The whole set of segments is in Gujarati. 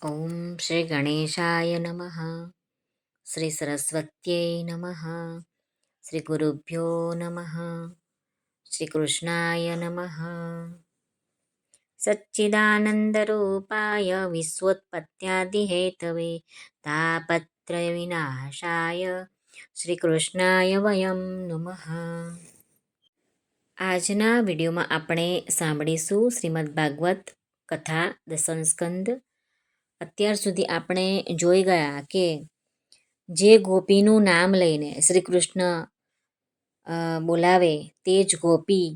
ઓમ શ્રી ગણેશાય નમઃ. શ્રી સરસ્વત્યૈ નમઃ. શ્રી ગુરુભ્યો નમઃ. શ્રી કૃષ્ણાય નમઃ. સચ્ચિદાનંદરૂપાય વિશ્વોત્પત્યાદિહેતવે તાપત્રય વિનાશાય શ્રી કૃષ્ણાય વયમ નમઃ. આજના વિડીયોમાં આપણે સાંભળીશું શ્રીમદ્ ભાગવત કથા દસમ સ્કંદ. અત્યાર સુધી આપણે જોઈ ગયા કે જે ગોપીનું નામ લઈને શ્રી કૃષ્ણ બોલાવે તે જ ગોપી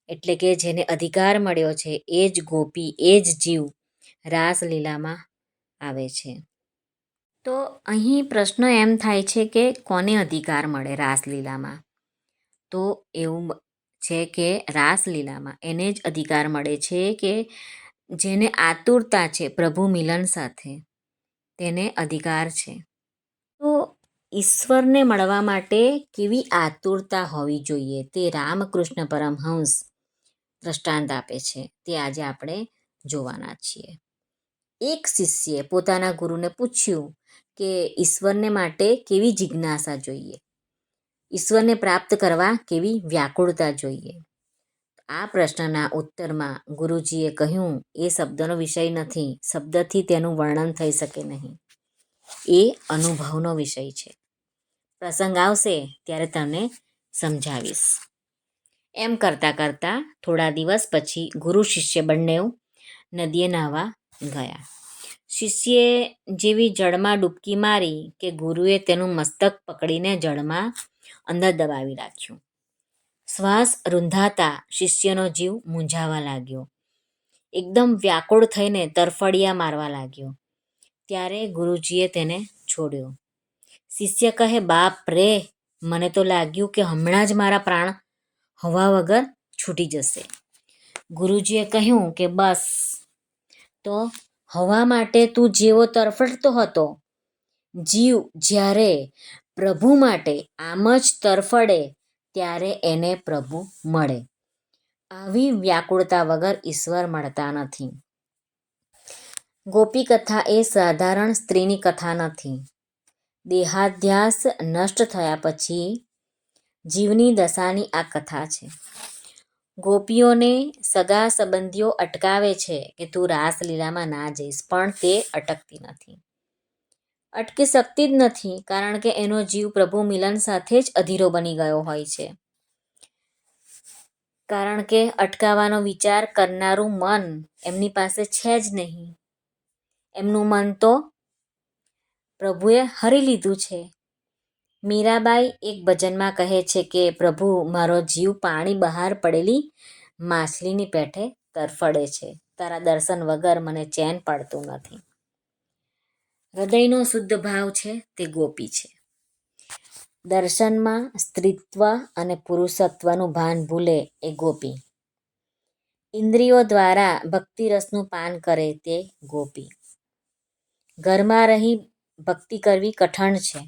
એટલે કે જેને અધિકાર મળ્યો છે એ જ ગોપી એ જ જીવ રાસલીલામાં આવે છે. તો અહીં પ્રશ્ન એમ થાય છે કે કોને અધિકાર મળે રાસલીલામાં? તો એવું છે કે રાસલીલામાં એને જ અધિકાર મળે છે કે જેને આતુરતા છે પ્રભુ મિલન સાથે, તેને અધિકાર છે. તો ઈશ્વરને મળવા માટે કેવી આતુરતા હોવી જોઈએ તે રામકૃષ્ણ પરમહંસ દ્રષ્ટાંત આપે છે. તે આજે આપણે જોવાના છીએ. એક શિષ્યે પોતાના ગુરુને પૂછ્યું કે ઈશ્વરને માટે કેવી જિજ્ઞાસા જોઈએ, ઈશ્વરને પ્રાપ્ત કરવા કેવી વ્યાકુળતા જોઈએ. આ પ્રશ્નના ઉત્તરમાં ગુરુજીએ કહ્યું, એ શબ્દનો વિષય નથી, શબ્દથી તેનું વર્ણન થઈ શકે નહીં, એ અનુભવનો વિષય છે. પ્રસંગ આવશે ત્યારે તમને સમજાવીશ. એમ કરતાં કરતાં થોડા દિવસ પછી ગુરુ શિષ્ય બંને નદીએ નાહવા ગયા. શિષ્યએ જેવી જળમાં ડૂબકી મારી કે ગુરુએ તેનું મસ્તક પકડીને જળમાં અંદર દબાવી રાખ્યું. શ્વાસ રૂંધાતા શિષ્યનો જીવ મૂંઝાવા લાગ્યો. એકદમ વ્યાકુળ થઈને તરફડિયા મારવા લાગ્યો. ત્યારે ગુરુજીએ તેને છોડ્યો. શિષ્ય કહે, બાપ રે, મને તો લાગ્યું કે હમણાં જ મારા પ્રાણ હવા વગર છૂટી જશે. ગુરુજીએ કહ્યું કે બસ, તો હવા માટે તું જેવો તરફડતો હતો, જીવ જ્યારે પ્રભુ માટે આમ જ તરફડે ત્યારે એને પ્રભુ મળે. આવી વ્યાકુળતા વગર ઈશ્વર મળતા નથી. ગોપી કથા એ સાધારણ સ્ત્રીની કથા નથી. દેહાધ્યાસ નષ્ટ થયા પછી જીવની દશાની આ કથા છે. ગોપીઓને સગા સંબંધીઓ અટકાવે છે કે તું રાસલીલામાં ના જઈશ, પણ તે અટકતી નથી, અટકી શકતી જ નથી, કારણ કે એનો જીવ પ્રભુ મિલન સાથે જ અધીરો બની ગયો હોય છે. કારણ કે અટકાવવાનો વિચાર કરનારું મન એમની પાસે છે જ નહીં. એમનું મન તો પ્રભુએ હરી લીધું છે. મીરાબાઈ એક ભજનમાં કહે છે કે પ્રભુ, મારો જીવ પાણી બહાર પડેલી માછલીની પેઠે તરફડે છે, તારા દર્શન વગર મને ચેન પડતું નથી. હૃદયનો શુદ્ધ ભાવ છે તે ગોપી છે. દર્શનમાં સ્ત્રીત્વ અને પુરુષત્વનું ભાન ભૂલે એ ગોપી. ઇન્દ્રિયો દ્વારા ભક્તિરસનું પાન કરે તે ગોપી. ઘરમાં રહી ભક્તિ કરવી કઠણ છે.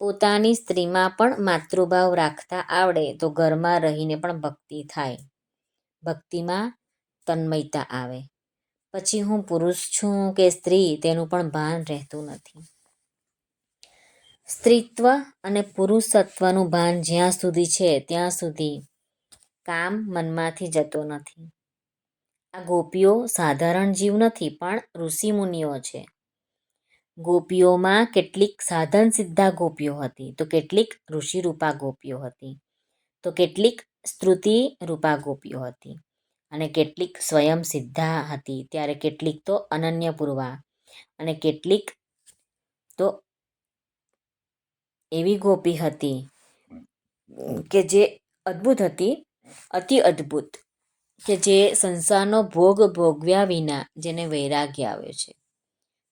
પોતાની સ્ત્રીમાં પણ માતૃભાવ રાખતા આવડે તો ઘરમાં રહીને પણ ભક્તિ થાય, ભક્તિમાં તન્મયતા આવે. પછી હું પુરુષ છું કે સ્ત્રી તેનું પણ ભાન રહેતું નથી. સ્ત્રીત્વ અને પુરુષત્વનું ભાન જ્યાં સુધી છે ત્યાં સુધી કામ મનમાંથી જતો નથી. આ ગોપીઓ સાધારણ જીવ નથી, પણ ઋષિમુનિઓ છે. ગોપીઓમાં કેટલીક સાધન સિદ્ધા ગોપીઓ હતી, તો કેટલીક ઋષિરૂપા ગોપીઓ હતી, તો કેટલીક સ્તુતિ રૂપા ગોપીઓ હતી, અને કેટલીક સ્વયં સિદ્ધા હતી, ત્યારે કેટલીક તો અનન્ય પૂર્વા, અને કેટલીક તો એવી ગોપી હતી કે જે અદ્ભુત હતી, અતિ અદ્ભુત, કે જે સંસારનો ભોગ ભોગવ્યા વિના જેને વૈરાગ્ય આવ્યો છે,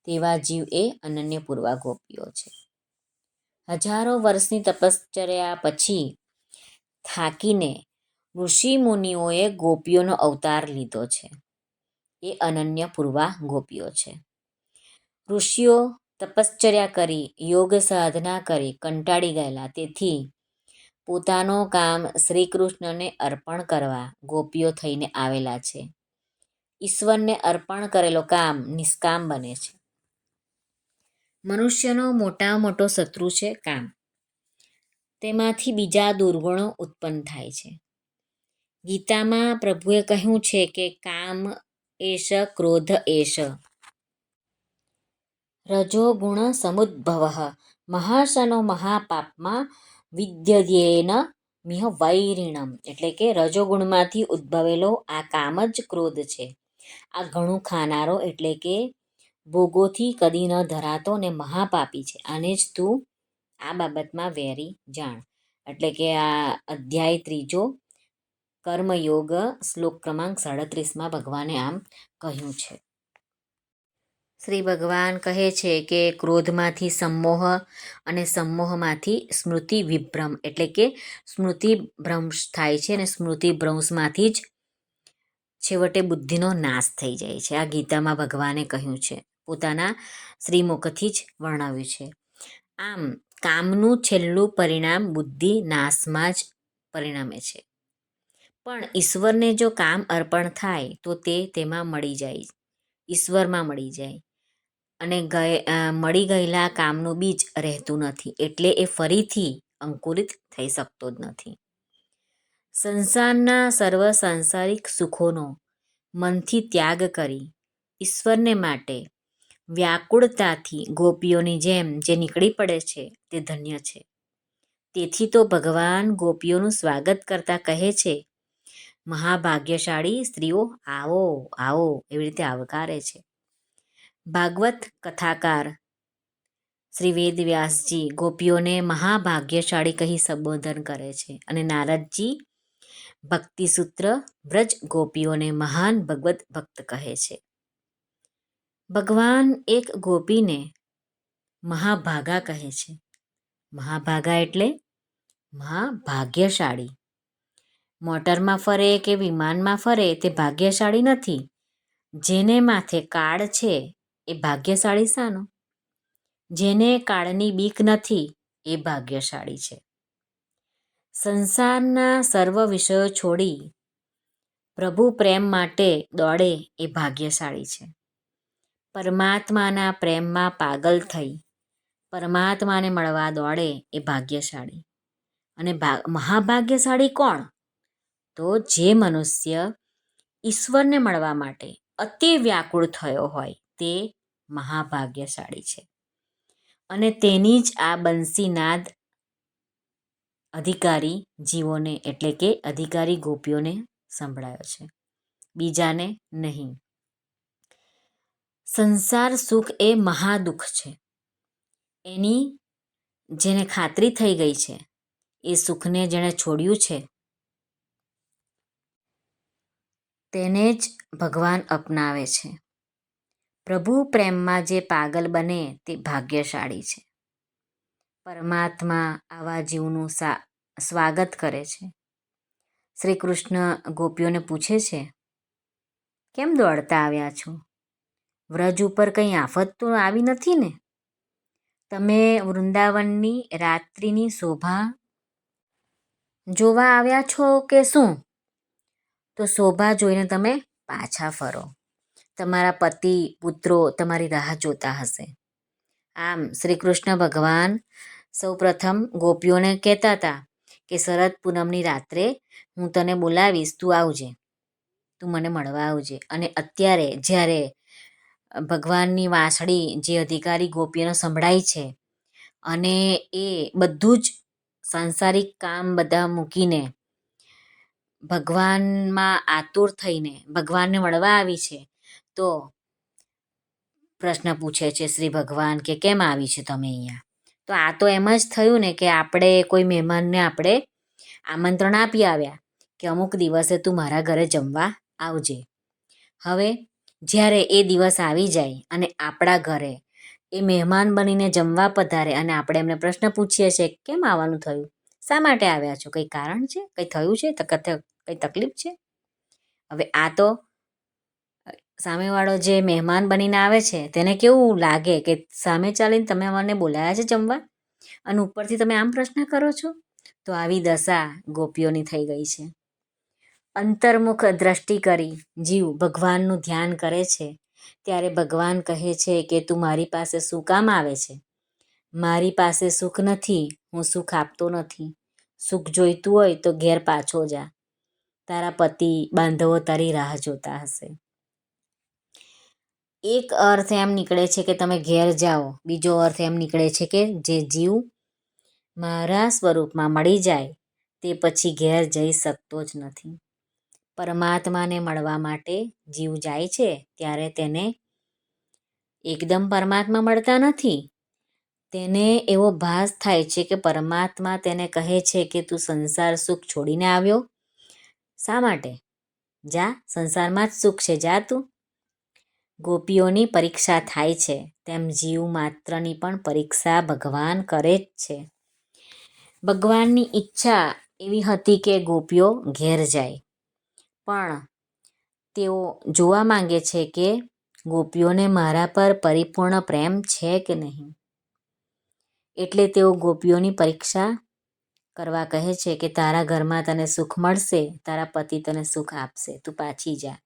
તેવા જીવ એ અનન્ય પૂર્વા ગોપીઓ છે. હજારો વર્ષની તપશ્ચર્યા પછી થાકીને ઋષિ મુનિઓએ ગોપીઓનો અવતાર લીધો છે. એ અનન્ય પૂર્વા ગોપીઓ છે. ઋષિઓ તપશ્ચર્યા કરી, યોગ સાધના કરી કંટાળી ગયેલા, તેથી પોતાનું કામ શ્રી કૃષ્ણને અર્પણ કરવા ગોપીઓ થઈને આવેલા છે. ઈશ્વરને અર્પણ કરેલો કામ નિષ્કામ બને છે. મનુષ્યનો મોટામાં મોટો શત્રુ છે કામ. તેમાંથી બીજા દુર્ગુણો ઉત્પન્ન થાય છે. ગીતામાં પ્રભુએ કહ્યું છે કે કામ એશ ક્રોધ એશ રજોગુણ સમુદ્ભવ મહાશનો મહાપાપમાં વિદ્યધ્યેન મિહ વૈરિણમ. એટલે કે રજોગુણમાંથી ઉદ્ભવેલો આ કામ જ ક્રોધ છે. આ ઘણું ખાનારો એટલે કે ભોગોથી કદી ન ધરાતો ને મહાપાપી છે. આને જ તું આ બાબતમાં વેરી જાણ. એટલે કે આ અધ્યાય 3 કર્મયોગ શ્લોક ક્રમાંક 37 ભગવાને આમ કહ્યું છે. શ્રી ભગવાન કહે છે કે ક્રોધમાંથી સંમોહ અને સંમોહમાંથી સ્મૃતિ વિભ્રમ એટલે કે સ્મૃતિ ભ્રંશ થાય છે અને સ્મૃતિ ભ્રંશમાંથી જ છેવટે બુદ્ધિનો નાશ થઈ જાય છે. આ ગીતામાં ભગવાને કહ્યું છે, પોતાના શ્રીમુખથી જ વર્ણવ્યું છે. આમ કામનું છેલ્લું પરિણામ બુદ્ધિ નાશમાં જ પરિણમે છે. પણ ઈશ્વરને જો કામ અર્પણ થાય તો તે તેમાં મળી જાય, ઈશ્વરમાં મળી જાય અને મળી ગયેલા કામનું બીજ રહેતું નથી, એટલે એ ફરીથી અંકુરિત થઈ શકતો જ નથી. સંસારના સર્વ સાંસારિક સુખોનો મનથી ત્યાગ કરી ઈશ્વરને માટે વ્યાકુળતાથી ગોપીઓની જેમ જે નીકળી પડે છે તે ધન્ય છે. તેથી તો ભગવાન ગોપીઓનું સ્વાગત કરતા કહે છે, મહાભાગ્યશાળી સ્ત્રીઓ આવો આવો, એવી રીતે આવકારે છે. ભાગવત કથાકાર શ્રી વેદવ્યાસજી ગોપીઓને મહાભાગ્યશાળી કહી સંબોધન કરે છે અને નારદજી ભક્તિસૂત્ર વ્રજ ગોપીઓને મહાન ભગવત ભક્ત કહે છે. ભગવાન એક ગોપીને મહાભાગા કહે છે. મહાભાગા એટલે મહાભાગ્યશાળી. મોટરમાં ફરે કે વિમાનમાં ફરે તે ભાગ્યશાળી નથી. જેને માથે કાળ છે એ ભાગ્યશાળી શાનો? જેને કાળની બીક નથી એ ભાગ્યશાળી છે. સંસારના સર્વ વિષયો છોડી પ્રભુ પ્રેમ માટે દોડે એ ભાગ્યશાળી છે. પરમાત્માના પ્રેમમાં પાગલ થઈ પરમાત્માને મળવા દોડે એ ભાગ્યશાળી. અને મહાભાગ્યશાળી કોણ? તો જે મનુષ્ય ઈશ્વરને મળવા માટે અતિ વ્યાકુળ થયો હોય તે મહાભાગ્યશાળી છે. અને તેની જ આ બંસીનાદ અધિકારી જીવોને એટલે કે અધિકારી ગોપીઓને સંભળાયો છે, બીજાને નહીં. સંસાર સુખ એ મહાદુઃખ છે. એની જેને ખાતરી થઈ ગઈ છે એ સુખને જેણે છોડ્યું છે તેને જ ભગવાન અપનાવે છે. પ્રભુ પ્રેમમાં જે પાગલ બને તે ભાગ્યશાળી છે. પરમાત્મા આવા જીવનું સ્વાગત કરે છે. શ્રી કૃષ્ણ ગોપીઓને પૂછે છે, કેમ દોડતા આવ્યા છો? વ્રજ ઉપર કંઈ આફત તો આવી નથી ને? તમે વૃંદાવનની રાત્રિની શોભા જોવા આવ્યા છો કે શું? તો શોભા જોઈને તમે પાછા ફરો. તમારા પતિ પુત્રો તમારી રાહ જોતા હશે. આમ શ્રી કૃષ્ણ ભગવાન સૌપ્રથમ ગોપીઓને કહેતા હતા કે શરદ પૂનમની રાત્રે હું તને બોલાવીશ, તું આવજે, તું મને મળવા આવજે. અને અત્યારે જ્યારે ભગવાનની વાંસળી જે અધિકારી ગોપીઓને સંભળાય છે અને એ બધું જ સાંસારિક કામ બધા મૂકીને ભગવાનમાં આતુર થઈને ભગવાનને મળવા આવી છે, તો પ્રશ્ન પૂછે છે શ્રી ભગવાન કે કેમ આવી છે તમે અહીંયા? તો આ તો એમ જ થયું ને કે આપણે કોઈ મહેમાનને આપણે આમંત્રણ આપી આવ્યા કે અમુક દિવસે તું મારા ઘરે જમવા આવજે. હવે જ્યારે એ દિવસ આવી જાય અને આપણા ઘરે એ મહેમાન બનીને જમવા પધારે અને આપણે એમને પ્રશ્ન પૂછીએ છીએ કેમ આવવાનું થયું, શા માટે આવ્યા છો, કંઈ કારણ છે, કંઈ થયું છે, કંઈ તકલીફ છે? હવે આ તો સામેવાળો જે મહેમાન બનીને આવે છે તેને કેવું લાગે કે સામે ચાલીને તમે અમને બોલાયા છે જમવા અને ઉપરથી તમે આમ પ્રશ્ન કરો છો? તો આવી દશા ગોપીઓની થઈ ગઈ છે. અંતર્મુખ દ્રષ્ટિ કરી જીવ ભગવાનનું ધ્યાન કરે છે ત્યારે ભગવાન કહે છે કે તું મારી પાસે શું કામ આવે છે? મારી પાસે સુખ નથી, હું સુખ આપતો નથી. સુખ જોઈતું હોય તો ઘેર પાછો જા, તારા પતિ બાંધવો તારી રાહ જોતા હશે. એક અર્થ એમ નીકળે છે કે તમે ઘેર જાઓ, બીજો અર્થ એમ નીકળે છે કે જે જીવ મારા સ્વરૂપમાં મળી જાય તે પછી ઘેર જઈ શકતો જ નથી. પરમાત્માને મળવા માટે જીવ જાય છે ત્યારે તેને એકદમ પરમાત્મા મળતા નથી. તેને એવો ભાસ થાય છે કે પરમાત્મા તેને કહે છે કે તું સંસાર સુખ છોડીને આવ્યો શા માટે? જા, સંસારમાં જ સુખ છે, જા તું. ગોપીઓની પરીક્ષા થાય છે તેમ જીવ માત્રની પણ પરીક્ષા ભગવાન કરે જ છે. ભગવાનની ઈચ્છા એવી હતી કે ગોપીઓ ઘેર જાય, પણ તેઓ જોવા માંગે છે કે ગોપીઓને મારા પર પરિપૂર્ણ પ્રેમ છે કે નહીં. એટલે તેઓ ગોપીઓની પરીક્ષા કરવા કહે છે કે તારા ઘરમાં તને સુખ મળશે, તારા પતિ તને સુખ આપશે, તું પાછી જા.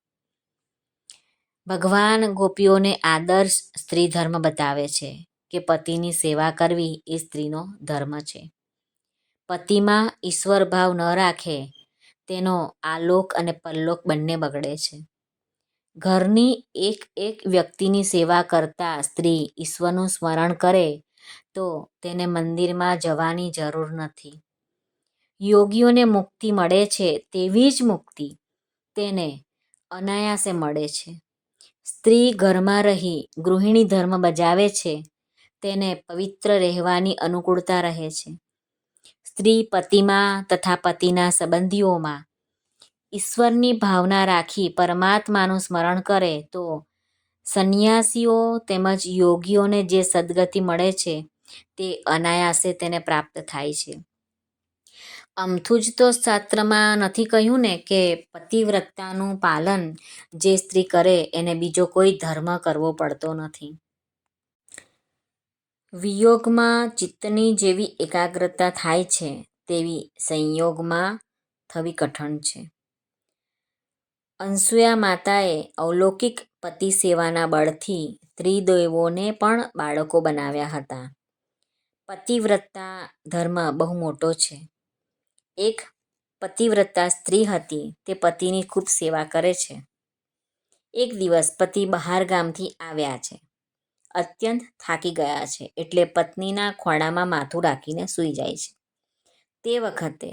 ભગવાન ગોપીઓને આદર્શ સ્ત્રી ધર્મ બતાવે છે કે પતિની સેવા કરવી એ સ્ત્રીનો ધર્મ છે. પતિમાં ઈશ્વર ભાવ ન રાખે તેનો આલોક અને પરલોક બંને બગડે છે. ઘરની એક એક વ્યક્તિની સેવા કરતા સ્ત્રી ઈશ્વરનું સ્મરણ કરે તો તેને મંદિરમાં જવાની જરૂર નથી. યોગીઓને મુક્તિ મળે છે તેવી જ મુક્તિ તેને અનાયાસે મળે છે. સ્ત્રી ઘરમાં રહી ગૃહિણી ધર્મ બજાવે છે તેને પવિત્ર રહેવાની અનુકૂળતા રહે છે. સ્ત્રી પતિમાં તથા પતિના સંબંધીઓમાં ઈશ્વરની ભાવના રાખી પરમાત્માનું સ્મરણ કરે તો સંન્યાસીઓ તેમજ યોગીઓને જે સદગતિ મળે છે તે અનાયાસે તેને પ્રાપ્ત થાય છે. અમથું જ તો શાસ્ત્રમાં નથી કહ્યું ને કે પતિવ્રતાનું પાલન જે સ્ત્રી કરે એને બીજો કોઈ ધર્મ કરવો પડતો નથી. વિયોગમાં ચિત્તની જેવી એકાગ્રતા થાય છે તેવી સંયોગમાં થવી કઠણ છે. અનસૂયા માતાએ અલૌકિક પતિ સેવાના બળથી ત્રિદેવોને પણ બાળકો બનાવ્યા હતા. પતિવ્રતા ધર્મ બહુ મોટો છે. એક પતિવ્રતા સ્ત્રી હતી તે પતિની ખૂબ સેવા કરે છે. એક દિવસ પતિ બહાર ગામથી આવ્યા છે, અત્યંત થાકી ગયા છે એટલે પત્નીના ખોળામાં માથું રાખીને સૂઈ જાય છે. તે વખતે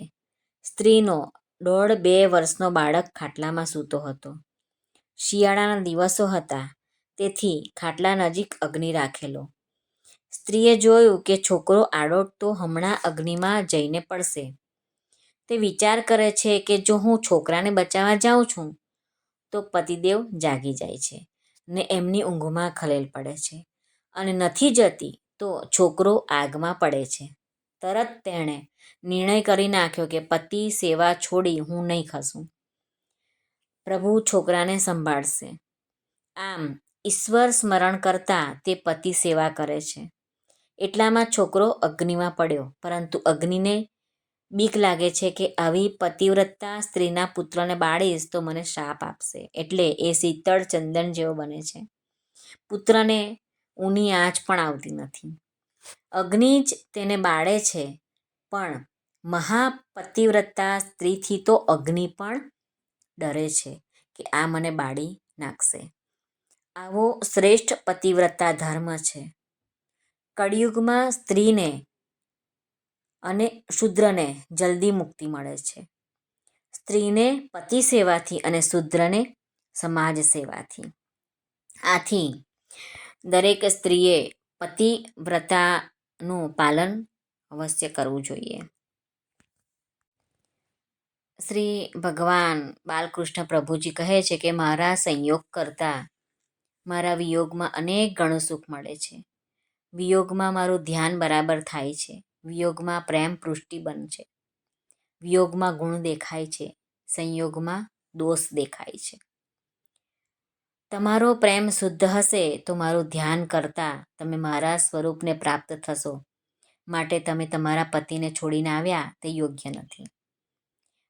સ્ત્રીનો 1.5-2 વર્ષનો બાળક ખાટલામાં સૂતો હતો. શિયાળાના દિવસો હતા તેથી ખાટલા નજીક અગ્નિ રાખેલો. સ્ત્રીએ જોયું કે છોકરો આડો તો હમણાં અગ્નિમાં જઈને પડશે. તે વિચાર કરે છે કે જો હું છોકરાને બચાવવા જાઉં છું તો પતિદેવ જાગી જાય છે ને એમની ઊંઘમાં ખલેલ પડે છે, અને નથી જતી તો છોકરો આગમાં પડે છે. તરત તેણે નિર્ણય કરી નાખ્યો કે પતિ સેવા છોડી હું નહીં ખસું. પ્રભુ છોકરાને સંભાળશે. આમ ઈશ્વર સ્મરણ કરતા તે પતિ સેવા કરે છે. એટલામાં છોકરો અગ્નિમાં પડ્યો, પરંતુ અગ્નિને બીક લાગે છે કે આવી પતિવ્રતા સ્ત્રીના પુત્રને બાળીશ તો મને શાપ આપશે, એટલે એ શીતળ ચંદન જેવો બને છે. પુત્રને ઊની આંચ પણ આવતી નથી. અગ્નિ જ તેને બાળે છે, પણ મહાપતિવ્રતા સ્ત્રીથી તો અગ્નિ પણ ડરે છે કે આ મને બાળી નાખશે. આવો શ્રેષ્ઠ પતિવ્રતા ધર્મ છે. કળિયુગમાં સ્ત્રીને અને શૂદ્રને જલ્દી મુક્તિ મળે છે. સ્ત્રીને પતિ સેવાથી અને શૂદ્રને સમાજ સેવાથી. આથી દરેક સ્ત્રીએ પતિવ્રતાનું પાલન અવશ્ય કરવું જોઈએ. શ્રી ભગવાન બાલકૃષ્ણ પ્રભુજી કહે છે કે મારા સંયોગ કરતાં મારા વિયોગમાં અનેક ગણું સુખ મળે છે. વિયોગમાં મારું ધ્યાન બરાબર થાય છે. વિયોગમાં પ્રેમ પુષ્ટિ બને છે. વિયોગમાં ગુણ દેખાય છે, સંયોગમાં દોષ દેખાય છે. તમારો પ્રેમ શુદ્ધ હશે તો મારું ધ્યાન કરતાં તમે મારા સ્વરૂપને પ્રાપ્ત થશો. માટે તમે તમારા પતિને છોડીને આવ્યા તે યોગ્ય નથી.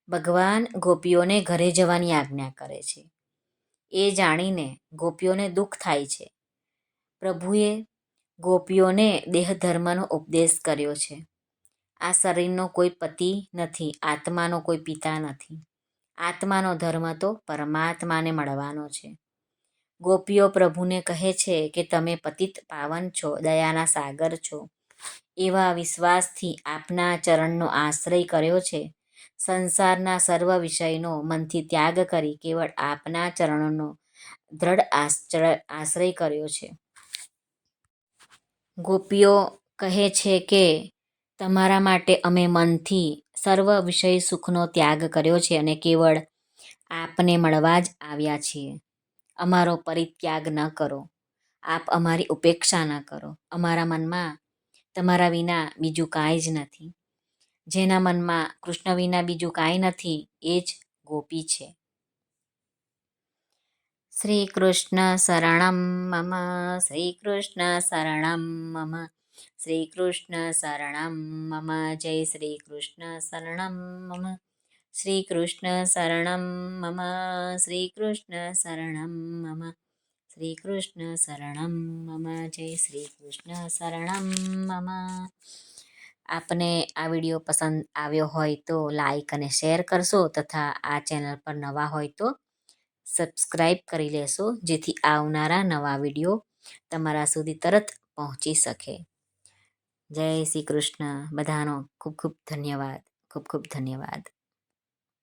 ભગવાન ગોપીઓને ઘરે જવાની આજ્ઞા કરે છે. એ જાણીને ગોપીઓને દુઃખ થાય છે. પ્રભુએ ગોપીઓને દેહધર્મનો ઉપદેશ કર્યો છે. આ શરીરનો કોઈ પતિ નથી, આત્માનો કોઈ પિતા નથી. આત્માનો ધર્મ તો પરમાત્માને મળવાનો છે. ગોપીઓ પ્રભુને કહે છે કે તમે પતિત પાવન છો, દયાના સાગર છો. એવા વિશ્વાસથી આપના ચરણનો આશ્રય કર્યો છે. સંસારના સર્વ વિષયનો મનથી ત્યાગ કરી કેવળ આપના ચરણોનો દ્રઢ આશ્રય કર્યો છે. ગોપીઓ કહે છે કે તમારા માટે અમે મનથી સર્વ વિષય સુખનો ત્યાગ કર્યો છે અને કેવળ આપને મળવા જ આવ્યા છીએ. અમારો પરિત્યાગ ન કરો. આપ અમારી ઉપેક્ષા ન કરો. અમારા મનમાં તમારા વિના બીજું કાંઈ જ નથી. જેના મનમાં કૃષ્ણ વિના બીજું કાંઈ નથી એ જ ગોપી છે. શ્રી કૃષ્ણ શરણમ મમ, શ્રી કૃષ્ણ શરણમ મમ, શ્રી કૃષ્ણ શરણમ મમ, જય શ્રી કૃષ્ણ શરણમ મમ, શ્રી કૃષ્ણ શરણમ મમ, શ્રી કૃષ્ણ શરણમ મમ, શ્રી કૃષ્ણ શરણમ મમ, જય શ્રી કૃષ્ણ શરણમ મમ. આપને આ વિડીયો પસંદ આવ્યો હોય તો લાઈક અને શેર કરશો તથા આ ચેનલ પર નવા હોય તો સબસ્ક્રાઈબ કરી લેશો, જેથી આવનારા નવા વિડીયો તમારા સુધી તરત પહોંચી શકે. જય શ્રી કૃષ્ણ. બધાનો ખૂબ ખૂબ ધન્યવાદ. ખૂબ ખૂબ ધન્યવાદ.